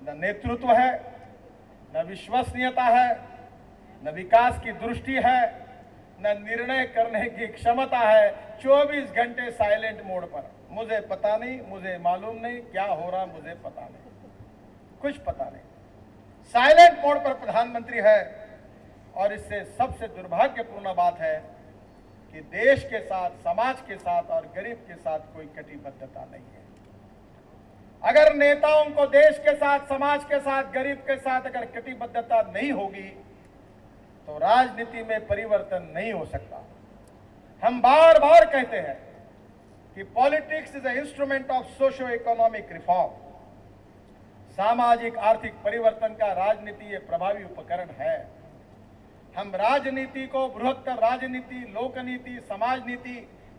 न नेतृत्व है, न विश्वसनीयता है, न विकास की दृष्टि है, न निर्णय करने की क्षमता है। 24 घंटे साइलेंट मोड पर, मुझे पता नहीं, मुझे मालूम नहीं क्या हो रहा, मुझे पता नहीं, कुछ पता नहीं। साइलेंट मोड पर प्रधानमंत्री है। और इससे सबसे दुर्भाग्यपूर्ण बात है कि देश के साथ, समाज के साथ और गरीब के साथ कोई कटिबद्धता नहीं है। अगर नेताओं को देश के साथ, समाज के साथ, गरीब के साथ अगर कटिबद्धता नहीं होगी तो राजनीति में परिवर्तन नहीं हो सकता। हम बार बार कहते हैं कि politics is a instrument of socio economic reform. सामाजिक आर्थिक परिवर्तन का राजनीति एक प्रभावी उपकरण है। हम राजनीति को बृहत्तर राजनीति, लोकनीति, समाज नीति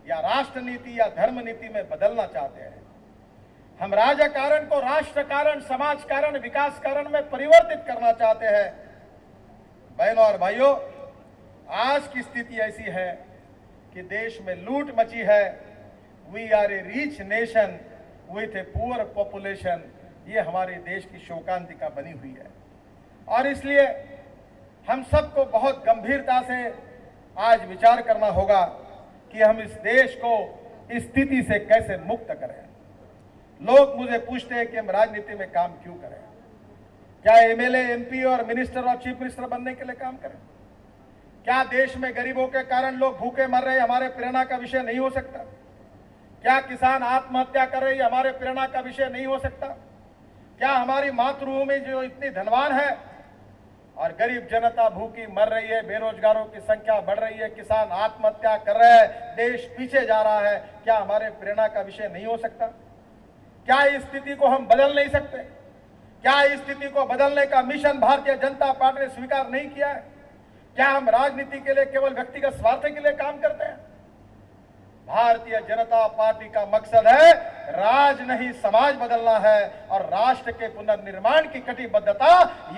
या राष्ट्र नीति या धर्म नीति में बदलना चाहते हैं। हम राजकारण को राष्ट्र कारण, समाज कारण, विकास कारण में परिवर्तित करना चाहते हैं। बहनों और भाइयों, आज की स्थिति ऐसी है कि देश में लूट मची है। We are a rich nation with a poor population. ये हमारे देश की शोकांतिका बनी हुई है और इसलिए हम सबको बहुत गंभीरता से आज विचार करना होगा कि हम इस देश को इस स्थिति से कैसे मुक्त करें। लोग मुझे पूछते हैं कि हम राजनीति में काम क्यों करें? क्या एमएलए, एमपी और मिनिस्टर और चीफ मिनिस्टर बनने के लिए काम करें? क्या देश में गरीबों के कारण लोग भूखे मर रहे हमारे प्रेरणा का विषय नहीं हो सकता? क्या किसान आत्महत्या कर रही हमारे प्रेरणा का विषय नहीं हो सकता? क्या हमारी मातृभूमि जो इतनी धनवान है और गरीब जनता भूखी मर रही है, बेरोजगारों की संख्या बढ़ रही है, किसान आत्महत्या कर रहे हैं, देश पीछे जा रहा है, क्या हमारे प्रेरणा का विषय नहीं हो सकता? क्या इस स्थिति को हम बदल नहीं सकते? क्या इस स्थिति को बदलने का मिशन भारतीय जनता पार्टी ने स्वीकार नहीं किया है? क्या हम राजनीति के लिए केवल व्यक्तिगत स्वार्थ के लिए काम करते हैं? भारतीय जनता पार्टी का मकसद है राज नहीं, समाज बदलना है और राष्ट्र के पुनर्निर्माण की कटिबद्धता,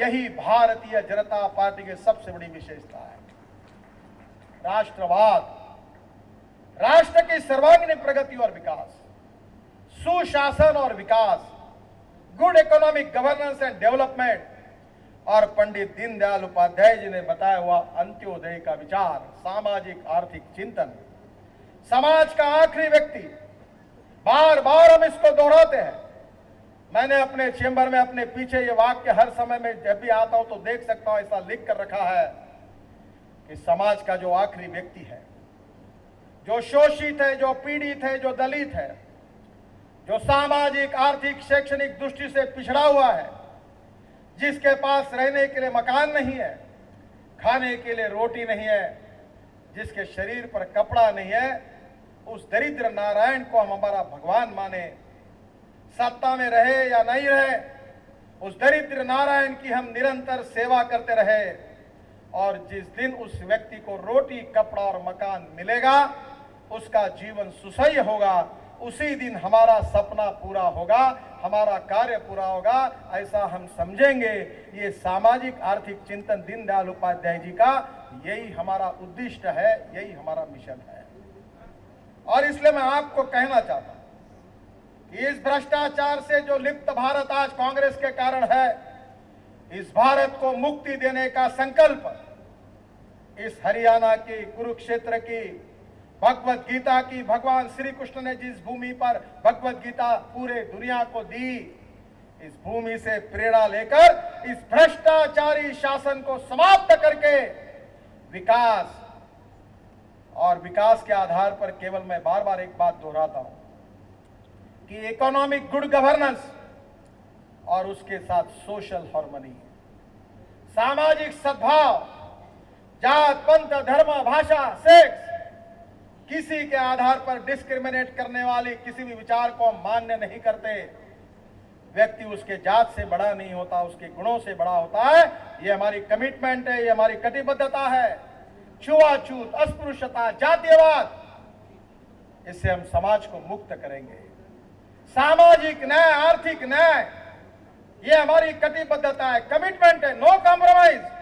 यही भारतीय जनता पार्टी की सबसे बड़ी विशेषता है। राष्ट्रवाद, राष्ट्र की सर्वांगीण प्रगति और विकास, सुशासन और विकास, good economic governance and development और पंडित दीनदयाल उपाध्याय जी ने बताया हुआ अंत्योदय का विचार, सामाजिक आर्थिक चिंतन, समाज का आखिरी व्यक्ति। बार बार हम इसको दोहराते हैं। मैंने अपने चेंबर में अपने पीछे ये वाक्य हर समय में जब भी आता हूं तो देख सकता हूं, ऐसा लिख कर रखा है कि समाज का जो आखिरी व्यक्ति है, जो शोषित है, जो पीड़ित है, जो दलित है, जो सामाजिक, आर्थिक, शैक्षणिक दृष्टि से पिछड़ा हुआ है, जिसके पास रहने के लिए मकान नहीं है, खाने के लिए रोटी नहीं है, जिसके शरीर पर कपड़ा नहीं है, उस दरिद्र नारायण को हम हमारा भगवान माने। सत्ता में रहे या नहीं रहे, उस दरिद्र नारायण की हम निरंतर सेवा करते रहे और जिस दिन उस व्यक्ति को रोटी, कपड़ा और मकान मिलेगा, उसका जीवन सुसह्य होगा, उसी दिन हमारा सपना पूरा होगा, हमारा कार्य पूरा होगा, ऐसा हम समझेंगे। ये सामाजिक आर्थिक चिंतन दीनदयाल उपाध्याय जी का यही हमारा उद्दिष्ट है, यही हमारा मिशन है। और इसलिए मैं आपको कहना चाहता हूं कि इस भ्रष्टाचार से जो लिप्त भारत आज कांग्रेस के कारण है, इस भारत को मुक्ति देने का संकल्प इस हरियाणा की, कुरुक्षेत्र की भगवत गीता की, भगवान श्री कृष्ण ने जिस भूमि पर भगवत गीता पूरे दुनिया को दी, इस भूमि से प्रेरणा लेकर इस भ्रष्टाचारी शासन को समाप्त करके विकास, और विकास के आधार पर केवल मैं बार बार एक बात दोहराता हूं कि इकोनॉमिक गुड गवर्नेंस और उसके साथ सोशल हार्मनी, सामाजिक सद्भाव, जात, पंथ, धर्म, भाषा, सेक्स, किसी के आधार पर डिस्क्रिमिनेट करने वाले किसी भी विचार को हम मान्य नहीं करते। व्यक्ति उसके जात से बड़ा नहीं होता, उसके गुणों से बड़ा होता है। ये हमारी कमिटमेंट है, ये हमारी कटिबद्धता है। छुआछूत, अस्पृश्यता, जातीयवाद, इससे हम समाज को मुक्त करेंगे। सामाजिक न्याय, आर्थिक न्याय, ये हमारी कटिबद्धता है, कमिटमेंट है, नो कॉम्प्रोमाइज।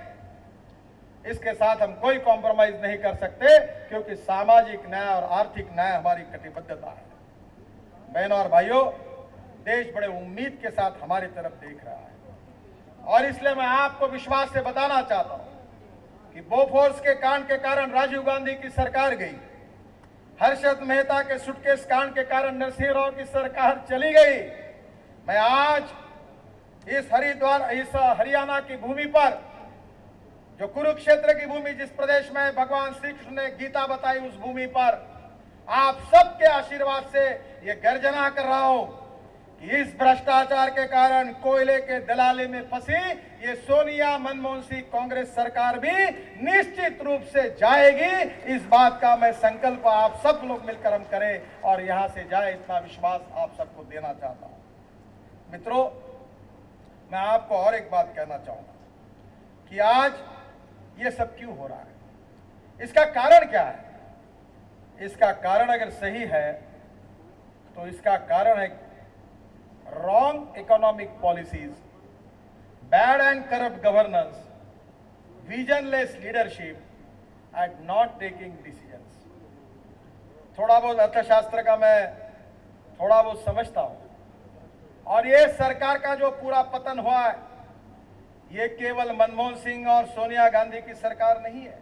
इसके साथ हम कोई कॉम्प्रोमाइज नहीं कर सकते क्योंकि सामाजिक न्याय और आर्थिक न्याय हमारी कटिबद्धता है। बहनों और भाइयों, देश बड़े उम्मीद के साथ हमारी तरफ देख रहा है। और इसलिए मैं आपको विश्वास से बताना चाहता हूं कि बोफोर्स के कांड के कारण राजीव गांधी की सरकार गई, हर्षद मेहता के सुटकेस कांड के कारण नरसिंह राव की सरकार चली गई। मैं आज इस हरियाणा की भूमि पर, जो कुरुक्षेत्र की भूमि, जिस प्रदेश में भगवान श्री कृष्ण ने गीता बताई, उस भूमि पर आप सबके आशीर्वाद से ये गर्जना कर रहा हूं कि इस भ्रष्टाचार के कारण कोयले के दलाली में फंसी ये सोनिया मनमोहन सिंह कांग्रेस सरकार भी निश्चित रूप से जाएगी। इस बात का मैं संकल्प आप सब लोग मिलकर हम करें और यहां से जाए, इतना विश्वास आप सबको देना चाहता हूं। मित्रों, मैं आपको और एक बात कहना चाहूंगा कि आज ये सब क्यों हो रहा है, इसका कारण क्या है। इसका कारण अगर सही है तो इसका कारण है wrong economic policies, bad and corrupt governance, visionless leadership and not taking decisions. थोड़ा बहुत अर्थशास्त्र का मैं थोड़ा बहुत समझता हूं और ये सरकार का जो पूरा पतन हुआ है ये केवल मनमोहन सिंह और सोनिया गांधी की सरकार नहीं है।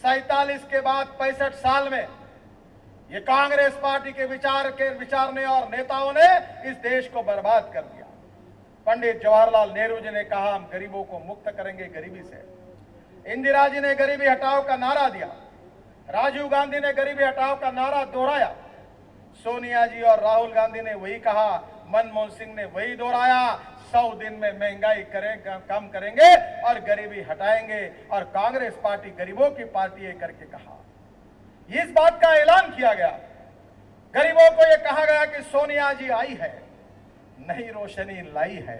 47 के बाद 65 साल में ये कांग्रेस पार्टी के विचारने और नेताओं ने इस देश को बर्बाद कर दिया। पंडित जवाहरलाल नेहरू जी ने कहा हम गरीबों को मुक्त करेंगे गरीबी से। इंदिरा जी ने गरीबी हटाओ का नारा दिया। राजीव गांधी ने गरीबी हटाओ का नारा दोहराया। सोनिया जी और राहुल गांधी ने वही कहा, मनमोहन सिंह ने वही दोहराया। 100 दिन में महंगाई कम करेंगे और गरीबी हटाएंगे और कांग्रेस पार्टी गरीबों की पार्टी है करके कहा। इस बात का ऐलान किया गया। गरीबों को यह कहा गया कि सोनिया जी आई है, नई रोशनी लाई है,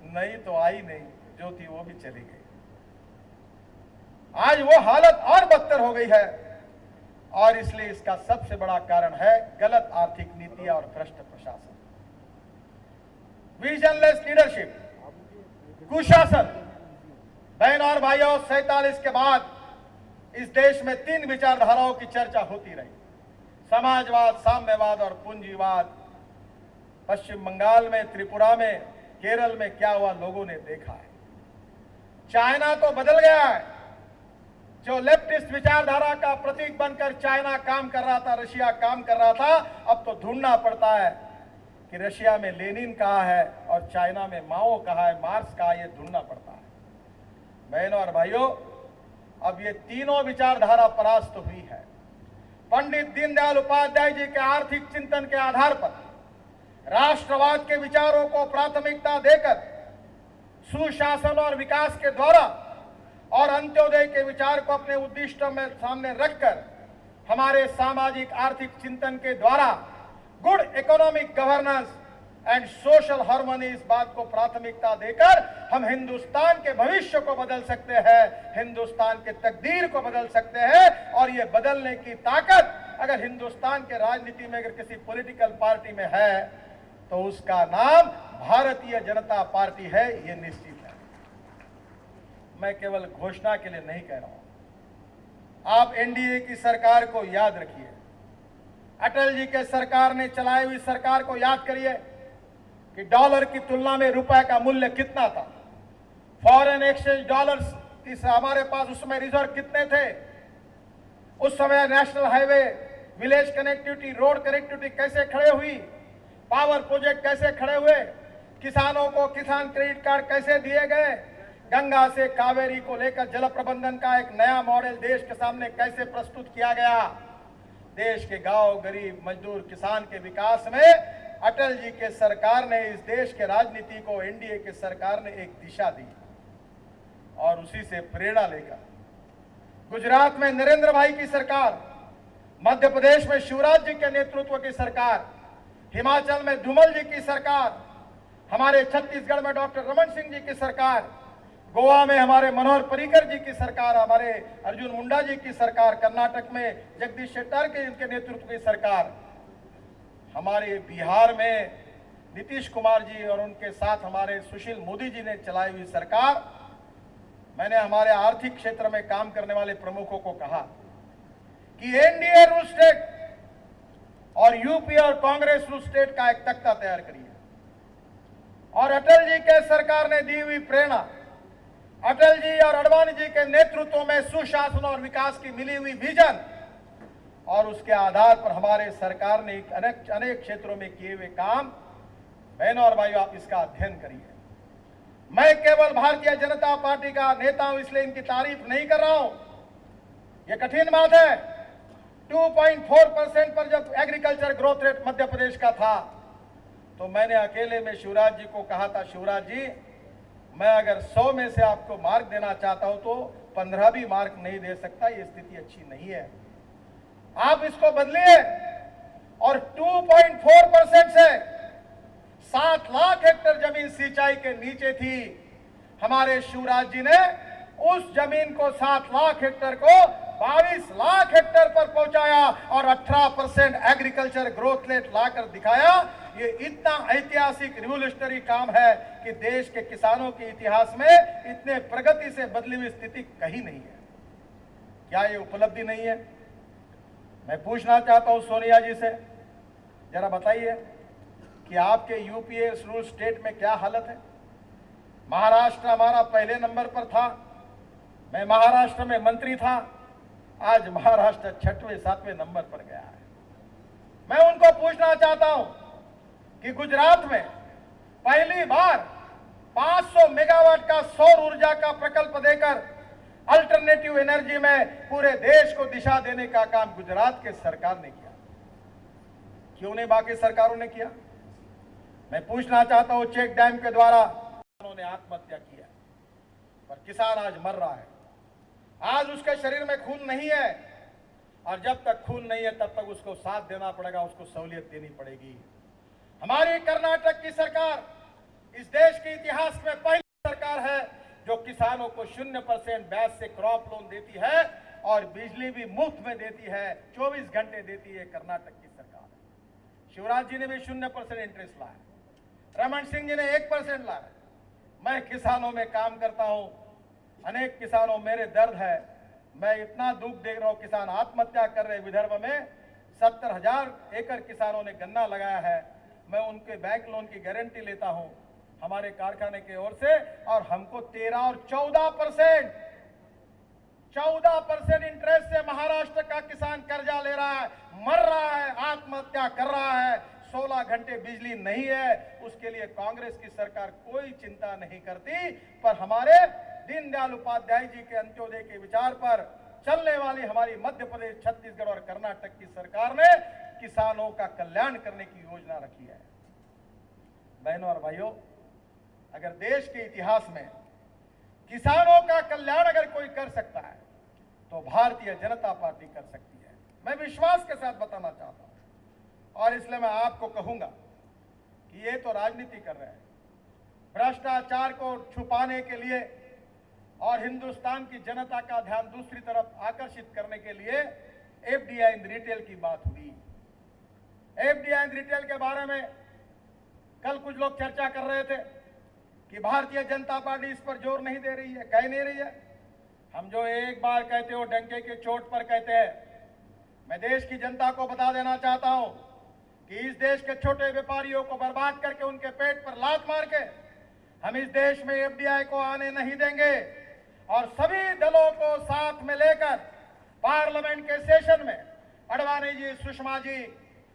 नई तो आई नहीं, जो थी वो भी चली गई। आज वो हालत और बदतर हो गई है और इसलिए इसका सबसे बड़ा कारण है गलत आर्थिक नीति और भ्रष्ट प्रशासन, विजनलेस लीडरशिप, कुशासन। बहन और भाइयों, 47 के बाद इस देश में 3 विचारधाराओं की चर्चा होती रही, समाजवाद, साम्यवाद और पूंजीवाद। पश्चिम बंगाल में, त्रिपुरा में, केरल में क्या हुआ लोगों ने देखा है। चाइना तो बदल गया है। जो लेफ्टिस्ट विचारधारा का प्रतीक बनकर चाइना काम कर रहा था, रशिया काम कर रहा था, अब तो ढूंढना पड़ता है कि रशिया में लेनिन कहाँ है और चाइना में माओ कहाँ है, मार्क्स कहाँ है, ये ढूंढना पड़ता है। बहनों और भाइयों, अब ये तीनों विचारधारा परास्त हुई है। पंडित दीनदयाल उपाध्याय जी के आर्थिक चिंतन के आधार पर राष्ट्रवाद के विचारों को प्राथमिकता देकर सुशासन और विकास के द्वारा और अंत्योदय के विचार को अपने उद्दिष्टों में सामने रखकर हमारे सामाजिक आर्थिक चिंतन के द्वारा good economic governance and social harmony, इस बात को प्राथमिकता देकर हम हिंदुस्तान के भविष्य को बदल सकते हैं, हिंदुस्तान के तकदीर को बदल सकते हैं। और ये बदलने की ताकत अगर हिंदुस्तान के राजनीति में अगर किसी पॉलिटिकल पार्टी में है तो उसका नाम भारतीय जनता पार्टी है, ये निश्चित है। मैं केवल घोषणा के लिए नहीं कह रहा हूं। आप एनडीए की सरकार को याद रखिए, अटल जी के सरकार ने चलाई हुई सरकार को याद करिए कि डॉलर की तुलना में रुपए का मूल्य कितना था। फॉरेन एक्सचेंज डॉलर्स इस हमारे पास उस समय रिजर्व कितने थे। उस समय national highway, village connectivity, road connectivity कैसे खड़े हुई, पावर प्रोजेक्ट कैसे खड़े हुए, किसानों को किसान क्रेडिट कार्ड कैसे दिए गए, गंगा से कावेरी को लेकर जल प्रबंधन का एक नया मॉडल देश के सामने कैसे प्रस्तुत किया गया। देश के गांव, गरीब, मजदूर, किसान के विकास में अटल जी के सरकार ने, इस देश के राजनीति को एनडीए के सरकार ने एक दिशा दी और उसी से प्रेरणा लेकर गुजरात में नरेंद्र भाई की सरकार, मध्य प्रदेश में शिवराज जी के नेतृत्व की सरकार, हिमाचल में धूमल जी की सरकार, हमारे छत्तीसगढ़ में डॉक्टर रमन सिंह जी की सरकार, गोवा में हमारे मनोहर पर्रिकर जी की सरकार, हमारे अर्जुन मुंडा जी की सरकार, कर्नाटक में जगदीश शेट्टर के इनके नेतृत्व की सरकार, हमारे बिहार में नीतीश कुमार जी और उनके साथ हमारे सुशील मोदी जी ने चलाई हुई सरकार। मैंने हमारे आर्थिक क्षेत्र में काम करने वाले प्रमुखों को कहा कि एनडीए रूल स्टेट और यूपी और कांग्रेस रूल स्टेट का एक तख्ता तैयार करिए। और अटल जी के सरकार ने दी हुई प्रेरणा, अटल जी और आडवाणी जी के नेतृत्व में सुशासन और विकास की मिली हुई विजन और उसके आधार पर हमारे सरकार ने अनेक क्षेत्रों में किए हुए काम, बहनों और भाइयों, आप इसका अध्ययन करिए। मैं केवल भारतीय जनता पार्टी का नेता हूं इसलिए इनकी तारीफ नहीं कर रहा हूं। यह कठिन बात है। 2.4% पर जब agriculture growth rate Madhya Pradesh का था तो मैंने अकेले में शिवराज जी को कहा था, शिवराज जी, मैं अगर 100 में से आपको मार्क देना चाहता हूं तो 15 भी मार्क नहीं दे सकता, ये स्थिति अच्छी नहीं है, आप इसको बदलिए। और 2.4% से 7 लाख हेक्टेयर जमीन सिंचाई के नीचे थी, हमारे शिवराज जी ने उस जमीन को 7 लाख हेक्टेयर को 22 लाख हेक्टेयर पर पहुंचाया और 18% एग्रीकल्चर ग्रोथ रेट लाकर दिखाया। ये इतना ऐतिहासिक रिवोल्यूशनरी काम है कि देश के किसानों के इतिहास में इतने प्रगति से बदली हुई स्थिति कहीं नहीं है। क्या ये उपलब्धि नहीं है? मैं पूछना चाहता हूं सोनिया जी से, जरा बताइए कि आपके यूपीए रूरल स्टेट में क्या हालत है। महाराष्ट्र हमारा पहले नंबर पर था, मैं महाराष्ट्र में मंत्री था, आज महाराष्ट्र 6वें 7वें नंबर पर गया है। मैं उनको पूछना चाहता हूं कि गुजरात में पहली बार 500 मेगावाट का सौर ऊर्जा का प्रकल्प देकर अल्टरनेटिव एनर्जी में पूरे देश को दिशा देने का काम गुजरात के सरकार ने किया। क्यों नहीं बाकी सरकारों ने किया? मैं पूछना चाहता हूं, चेक डैम के द्वारा किसानों ने आत्महत्या की है, पर किसान आज मर रहा है, आज उसके शरीर में खून नहीं है, और जब तक खून नहीं है तब तक उसको साथ देना पड़ेगा, उसको सहूलियत देनी पड़ेगी। हमारी कर्नाटक की सरकार इस देश के इतिहास में पहली सरकार है जो किसानों को 0% ब्याज से क्रॉप लोन देती है और बिजली भी मुफ्त में देती है, 24 घंटे देती है। कर्नाटक की सरकार है। शिवराज जी ने भी 0% इंटरेस्ट लाया, रमन सिंह जी ने 1% लाया। मैं किसानों में काम करता हूं, अनेक किसानों मेरे दर्द है, मैं इतना दुख देख रहा हूं, किसान आत्महत्या कर रहे। विदर्भ में 70,000 एकड़ किसानों ने गन्ना लगाया है, मैं उनके बैंक लोन की गारंटी लेता हूं हमारे कारखाने की ओर से, और हमको 13 और 14% इंटरेस्ट से महाराष्ट्र का किसान कर्जा ले रहा है, मर रहा है, आत्महत्या कर रहा है। 16 घंटे बिजली नहीं है, उसके लिए कांग्रेस की सरकार कोई चिंता नहीं करती। पर हमारे दीनदयाल उपाध्याय जी के अंत्योदय के विचार पर चलने वाली हमारी मध्य प्रदेश, छत्तीसगढ़ और कर्नाटक की सरकार ने किसानों का कल्याण करने की योजना रखी है। बहनों और भाइयों, अगर देश के इतिहास में किसानों का कल्याण अगर कोई कर सकता है तो भारतीय जनता पार्टी कर सकती है। मैं विश्वास के साथ बताना चाहता हूं, और इसलिए मैं आपको कहूंगा कि ये तो राजनीति कर रहे हैं, भ्रष्टाचार को छुपाने के लिए और हिंदुस्तान की जनता का ध्यान दूसरी तरफ आकर्षित करने के लिए एफडीआई इन रिटेल की बात हुई। एफडीआई इन रिटेल के बारे में कल कुछ लोग चर्चा कर रहे थे कि भारतीय जनता पार्टी इस पर जोर नहीं दे रही है, कह नहीं रही है। हम जो एक बार कहते हो डंके की चोट पर कहते हैं। मैं देश की जनता को बता देना चाहता हूं कि इस देश के छोटे व्यापारियों को बर्बाद करके उनके पेट पर लात मार के हम इस देश में एफडीआई को आने नहीं देंगे, और सभी दलों को साथ में लेकर पार्लियामेंट के सेशन में आडवाणी जी, सुषमा जी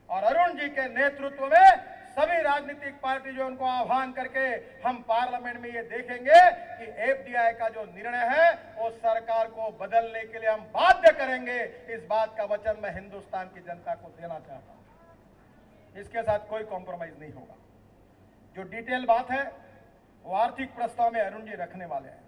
और अरुण जी के नेतृत्व में सभी राजनीतिक पार्टी जो उनको आह्वान करके हम पार्लियामेंट में ये देखेंगे कि एफडीआई का जो निर्णय है वो सरकार को बदलने के लिए हम बाध्य करेंगे। इस बात का वचन मैं हिंदुस्तान की जनता को देना चाहता हूं। इसके साथ कोई कॉम्प्रोमाइज नहीं होगा। जो डिटेल बात है वो आर्थिक प्रस्ताव में अरुण जी रखने वाले हैं।